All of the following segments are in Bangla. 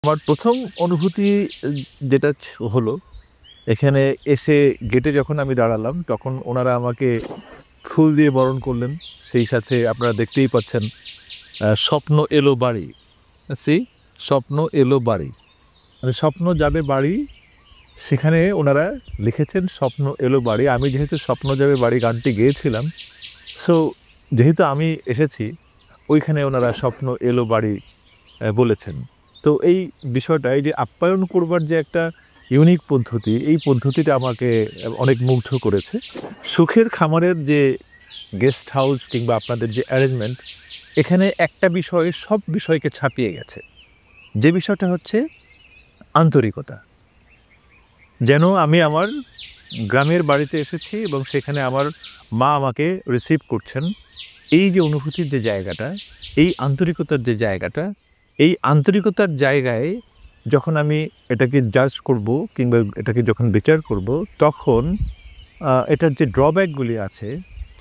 আমার ১ম অনুভূতি যেটা হলো, এখানে এসে গেটে যখন আমি দাঁড়ালাম, তখন ওনারা আমাকে ফুল দিয়ে বরণ করলেন। সেই সাথে আপনারা দেখতেই পাচ্ছেন, স্বপ্ন এলো বাড়ি। সেই স্বপ্ন এলো বাড়ি। মানে স্বপ্ন যাবে বাড়ি, সেখানে ওনারা লিখেছেন স্বপ্ন এলো বাড়ি। আমি যেহেতু স্বপ্ন যাবে বাড়ি গানটি গেয়েছিলাম, সো যেহেতু আমি এসেছি, ওইখানে ওনারা স্বপ্ন এলো বাড়ি বলেছেন। তো এই বিষয়টা, এই যে আপ্যায়ন করবার যে একটা ইউনিক পদ্ধতি, এই পদ্ধতিটা আমাকে অনেক মুগ্ধ করেছে। সুখের খামারের যে গেস্ট হাউস কিংবা আপনাদের যে অ্যারেঞ্জমেন্ট, এখানে একটা বিষয় সব বিষয়কে ছাপিয়ে গেছে। যে বিষয়টা হচ্ছে আন্তরিকতা। যেন আমি আমার গ্রামের বাড়িতে এসেছি এবং সেখানে আমার মা আমাকে রিসিভ করছেন। এই যে অনুভূতির যে জায়গাটা, এই আন্তরিকতার যে জায়গাটা, এই আন্তরিকতার জায়গায় যখন আমি এটাকে জাজ করব কিংবা এটাকে যখন বিচার করব, তখন এটার যে ড্রব্যাকগুলি আছে,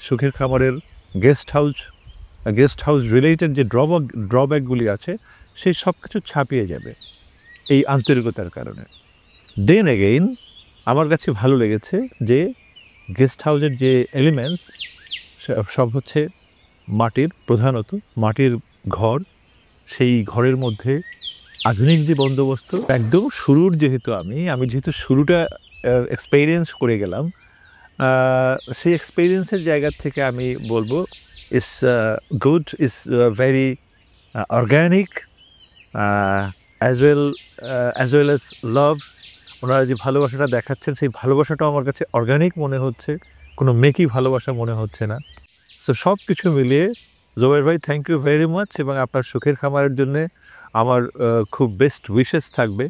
সুখের খামারের গেস্ট হাউস রিলেটেড যে ড্রব্যাকগুলি আছে, সেই সব কিছু ছাপিয়ে যাবে এই আন্তরিকতার কারণে। দেন এগেইন আমার কাছে ভালো লেগেছে যে গেস্ট হাউসের যে এলিমেন্টস, সব হচ্ছে মাটির, প্রধানত মাটির ঘর। সেই ঘরের মধ্যে আধুনিক যে বন্দোবস্ত, একদম শুরুর যেহেতু আমি যেহেতু শুরুটা এক্সপেরিয়েন্স করে গেলাম, সেই এক্সপেরিয়েন্সের জায়গা থেকে আমি বলবো it's good, it's very organic, as well as love. ওনারা যে ভালোবাসাটা দেখাচ্ছেন, সেই ভালোবাসাটাও আমার কাছে অর্গ্যানিক মনে হচ্ছে, কোনো মেকি ভালোবাসা মনে হচ্ছে না। সো সব কিছু মিলিয়ে জোবায়ের ভাই, থ্যাংক ইউ ভেরি মাচ, এবং আপনার সুখের খামারের জন্যে আমার খুব বেস্ট উইশেস থাকবে।